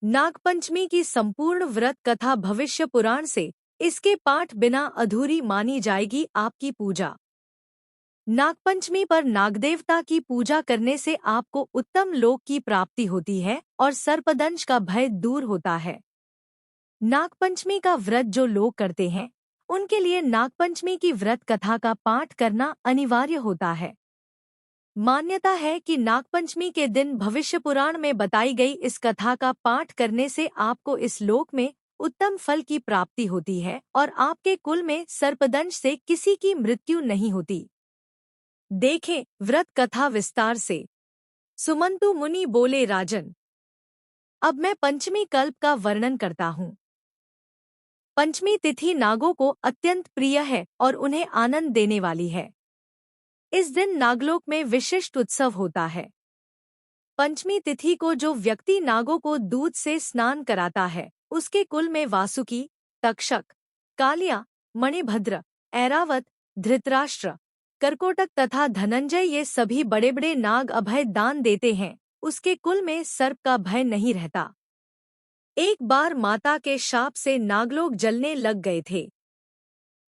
नागपंचमी की संपूर्ण व्रत कथा भविष्य पुराण से इसके पाठ बिना अधूरी मानी जाएगी आपकी पूजा। नागपंचमी पर नागदेवता की पूजा करने से आपको उत्तम लोक की प्राप्ति होती है और सर्पदंश का भय दूर होता है। नागपंचमी का व्रत जो लोग करते हैं उनके लिए नागपंचमी की व्रत कथा का पाठ करना अनिवार्य होता है। मान्यता है कि नागपंचमी के दिन भविष्य पुराण में बताई गई इस कथा का पाठ करने से आपको इस लोक में उत्तम फल की प्राप्ति होती है और आपके कुल में सर्पदंश से किसी की मृत्यु नहीं होती। देखें व्रत कथा विस्तार से। सुमंतु मुनि बोले, राजन, अब मैं पंचमी कल्प का वर्णन करता हूँ। पंचमी तिथि नागों को अत्यंत प्रिय है और उन्हें आनंद देने वाली है। इस दिन नागलोक में विशिष्ट उत्सव होता है। पंचमी तिथि को जो व्यक्ति नागों को दूध से स्नान कराता है उसके कुल में वासुकी, तक्षक, कालिया, मणिभद्र, ऐरावत, धृतराष्ट्र, करकोटक तथा धनंजय ये सभी बड़े बड़े नाग अभय दान देते हैं। उसके कुल में सर्प का भय नहीं रहता। एक बार माता के शाप से नागलोक जलने लग गए थे,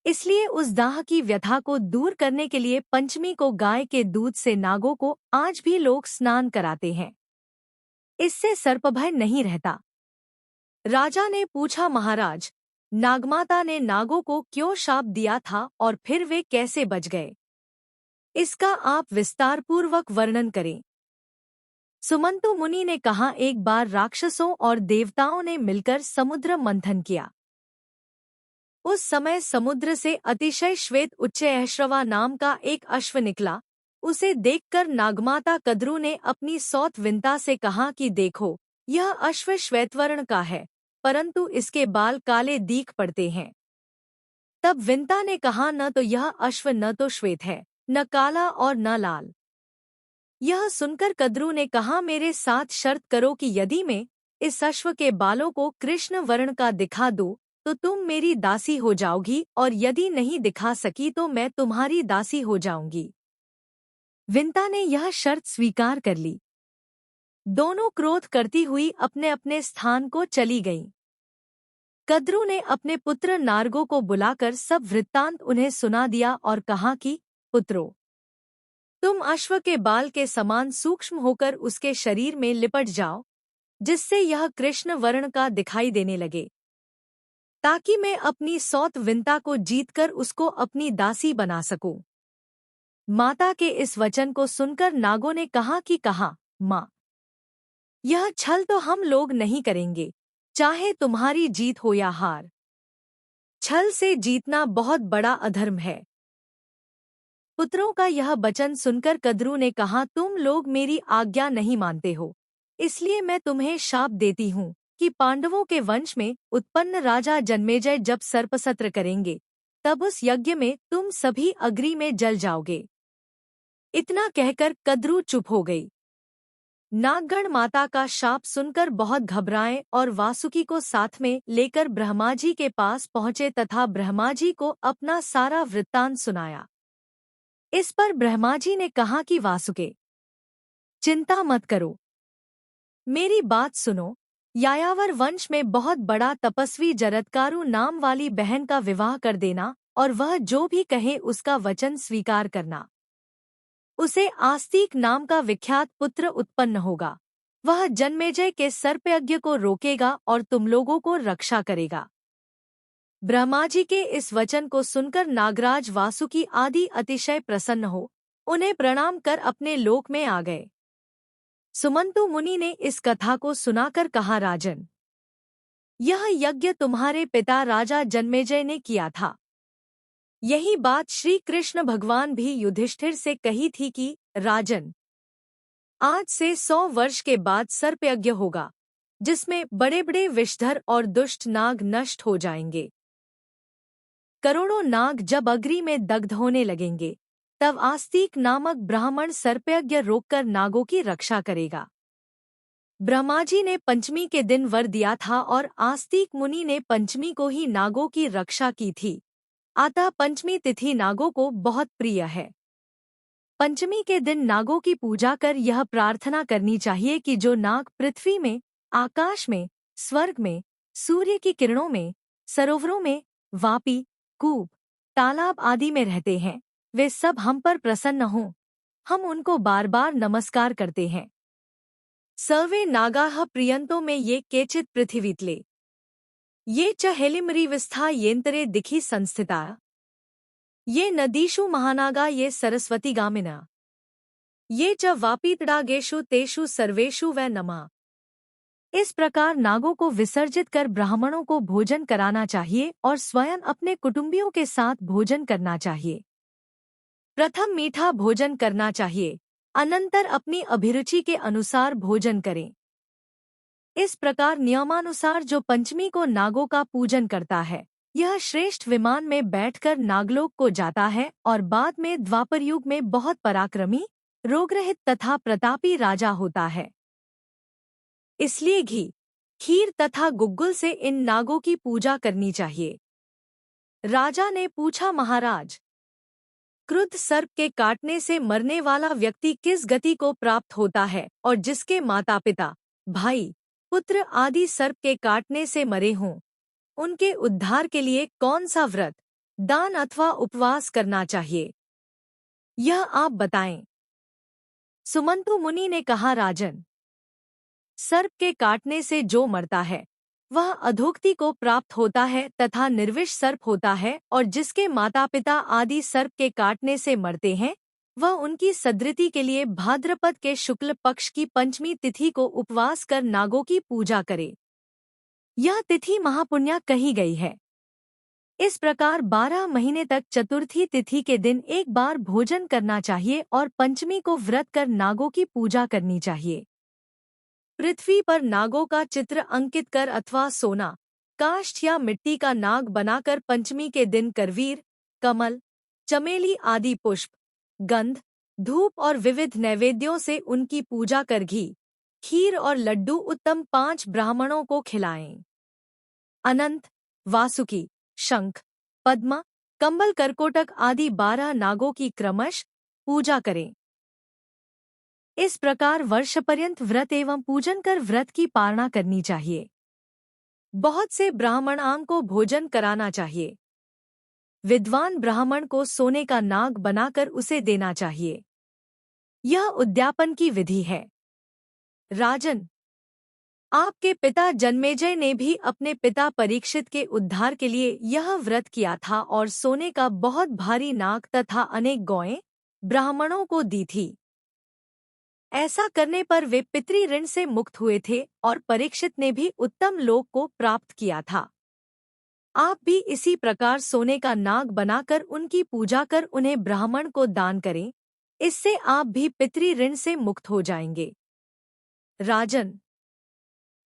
इसलिए उस दाह की व्यथा को दूर करने के लिए पंचमी को गाय के दूध से नागों को आज भी लोग स्नान कराते हैं। इससे सर्पभय नहीं रहता। राजा ने पूछा, महाराज, नागमाता ने नागों को क्यों शाप दिया था और फिर वे कैसे बच गए? इसका आप विस्तारपूर्वक वर्णन करें। सुमंतु मुनि ने कहा, एक बार राक्षसों और देवताओं ने मिलकर समुद्र मंथन किया। उस समय समुद्र से अतिशय श्वेत उच्चैःश्रवा नाम का एक अश्व निकला। उसे देखकर नागमाता कद्रू ने अपनी सौत विंता से कहा कि देखो, यह अश्व श्वेतवर्ण का है, परंतु इसके बाल काले दीख पड़ते हैं। तब विंता ने कहा, न तो यह अश्व न तो श्वेत है, न काला और न लाल। यह सुनकर कद्रू ने कहा, मेरे साथ शर्त करो कि यदि मैं इस अश्व के बालों को कृष्ण वर्ण का दिखा दूं तो तुम मेरी दासी हो जाओगी, और यदि नहीं दिखा सकी तो मैं तुम्हारी दासी हो जाऊंगी। विंता ने यह शर्त स्वीकार कर ली। दोनों क्रोध करती हुई अपने अपने स्थान को चली गईं। कद्रू ने अपने पुत्र नारगों को बुलाकर सब वृत्तांत उन्हें सुना दिया और कहा कि पुत्रों, तुम अश्व के बाल के समान सूक्ष्म होकर उसके शरीर में लिपट जाओ, जिससे यह कृष्ण वर्ण का दिखाई देने लगे, ताकि मैं अपनी सौत विंता को जीतकर उसको अपनी दासी बना सकूं। माता के इस वचन को सुनकर नागों ने कहा, माँ, यह छल तो हम लोग नहीं करेंगे, चाहे तुम्हारी जीत हो या हार। छल से जीतना बहुत बड़ा अधर्म है। पुत्रों का यह वचन सुनकर कद्रू ने कहा, तुम लोग मेरी आज्ञा नहीं मानते हो, इसलिए मैं तुम्हें शाप देती हूँ कि पांडवों के वंश में उत्पन्न राजा जन्मेजय जब सर्पसत्र करेंगे तब उस यज्ञ में तुम सभी अग्नि में जल जाओगे। इतना कहकर कद्रू चुप हो गई। नागगण माता का शाप सुनकर बहुत घबराए और वासुकी को साथ में लेकर ब्रह्माजी के पास पहुंचे तथा ब्रह्माजी को अपना सारा वृत्तांत सुनाया। इस पर ब्रह्माजी ने कहा कि वासुके, चिंता मत करो, मेरी बात सुनो। यायावर वंश में बहुत बड़ा तपस्वी जरत्कारु नाम वाली बहन का विवाह कर देना और वह जो भी कहे उसका वचन स्वीकार करना। उसे आस्तिक नाम का विख्यात पुत्र उत्पन्न होगा। वह जन्मेजय के सर्पयज्ञ को रोकेगा और तुम लोगों को रक्षा करेगा। ब्रह्माजी के इस वचन को सुनकर नागराज वासुकी आदि अतिशय प्रसन्न हो उन्हें प्रणाम कर अपने लोक में आ गए। सुमंतु मुनि ने इस कथा को सुनाकर कहा, राजन, यह यज्ञ तुम्हारे पिता राजा जन्मेजय ने किया था। यही बात श्री कृष्ण भगवान भी युधिष्ठिर से कही थी कि राजन, आज से 100 वर्ष के बाद सर्पयज्ञ होगा, जिसमें बड़े बड़े विषधर और दुष्ट नाग नष्ट हो जाएंगे। करोड़ों नाग जब अग्नि में दग्ध होने लगेंगे तब आस्तिक नामक ब्राह्मण सर्पयज्ञ रोककर नागों की रक्षा करेगा। ब्रह्माजी ने पंचमी के दिन वर दिया था और आस्तिक मुनि ने पंचमी को ही नागों की रक्षा की थी। अतः पंचमी तिथि नागों को बहुत प्रिय है। पंचमी के दिन नागों की पूजा कर यह प्रार्थना करनी चाहिए कि जो नाग पृथ्वी में, आकाश में, स्वर्ग में, सूर्य की किरणों में, सरोवरों में, वापी, कूप, तालाब आदि में रहते हैं, वे सब हम पर प्रसन्न हों, हम उनको बार बार नमस्कार करते हैं। सर्वे नागाः प्रियंतो में ये केचित् पृथिवीतले, ये च हेलिमरीवस्था येन्तरे दिखि संस्थिता, ये नदीषु महानागा ये सरस्वतीगामिना, ये च वापीतडागेषु तेषु सर्वेषु वै नमः। इस प्रकार नागों को विसर्जित कर ब्राह्मणों को भोजन कराना चाहिए और स्वयं अपने कुटुंबियों के साथ भोजन करना चाहिए। प्रथम मीठा भोजन करना चाहिए, अनंतर अपनी अभिरुचि के अनुसार भोजन करें। इस प्रकार नियमानुसार जो पंचमी को नागों का पूजन करता है, यह श्रेष्ठ विमान में बैठकर नागलोक को जाता है और बाद में द्वापर युग में बहुत पराक्रमी, रोगरहित तथा प्रतापी राजा होता है। इसलिए घी, खीर तथा गुग्गुल से इन नागों की पूजा करनी चाहिए। राजा ने पूछा, महाराज, क्रुद्ध सर्प के काटने से मरने वाला व्यक्ति किस गति को प्राप्त होता है और जिसके माता पिता, भाई, पुत्र आदि सर्प के काटने से मरे हों, उनके उद्धार के लिए कौन सा व्रत, दान अथवा उपवास करना चाहिए, यह आप बताएं। सुमंतु मुनि ने कहा, राजन, सर्प के काटने से जो मरता है वह अधोक्ति को प्राप्त होता है तथा निर्विष सर्प होता है, और जिसके माता पिता आदि सर्प के काटने से मरते हैं वह उनकी सद्गति के लिए भाद्रपद के शुक्ल पक्ष की पंचमी तिथि को उपवास कर नागों की पूजा करे। यह तिथि महापुण्य कही गई है। इस प्रकार 12 महीने तक चतुर्थी तिथि के दिन एक बार भोजन करना चाहिए और पंचमी को व्रत कर नागों की पूजा करनी चाहिए। पृथ्वी पर नागों का चित्र अंकित कर अथवा सोना, काष्ठ या मिट्टी का नाग बनाकर पंचमी के दिन करवीर, कमल, चमेली आदि पुष्प, गंध, धूप और विविध नैवेद्यों से उनकी पूजा कर घी, खीर और लड्डू उत्तम 5 ब्राह्मणों को खिलाएं। अनंत, वासुकी, शंख, पद्मा, कंबल करकोटक आदि 12 नागों की क्रमश पूजा करें। इस प्रकार वर्षपर्यंत व्रत एवं पूजन कर व्रत की पालना करनी चाहिए। बहुत से ब्राह्मणांग को भोजन कराना चाहिए। विद्वान ब्राह्मण को सोने का नाग बनाकर उसे देना चाहिए। यह उद्यापन की विधि है। राजन, आपके पिता जन्मेजय ने भी अपने पिता परीक्षित के उद्धार के लिए यह व्रत किया था और सोने का बहुत भारी नाग तथा अनेक गौएं ब्राह्मणों को दी थी। ऐसा करने पर वे पितृ ऋण से मुक्त हुए थे और परीक्षित ने भी उत्तम लोक को प्राप्त किया था। आप भी इसी प्रकार सोने का नाग बनाकर उनकी पूजा कर उन्हें ब्राह्मण को दान करें, इससे आप भी पितृ ऋण से मुक्त हो जाएंगे। राजन,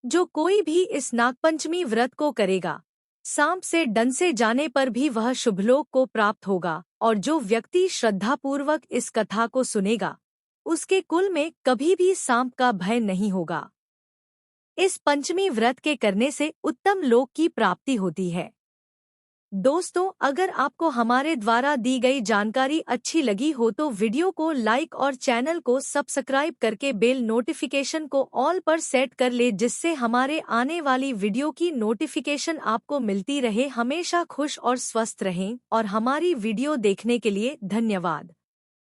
जो कोई भी इस नागपंचमी व्रत को करेगा, सांप से डंसे जाने पर भी वह शुभलोक को प्राप्त होगा, और जो व्यक्ति श्रद्धापूर्वक इस कथा को सुनेगा उसके कुल में कभी भी सांप का भय नहीं होगा। इस पंचमी व्रत के करने से उत्तम लोक की प्राप्ति होती है। दोस्तों, अगर आपको हमारे द्वारा दी गई जानकारी अच्छी लगी हो तो वीडियो को लाइक और चैनल को सब्सक्राइब करके बेल नोटिफिकेशन को ऑल पर सेट कर ले, जिससे हमारे आने वाली वीडियो की नोटिफिकेशन आपको मिलती रहे। हमेशा खुश और स्वस्थ रहें और हमारी वीडियो देखने के लिए धन्यवाद।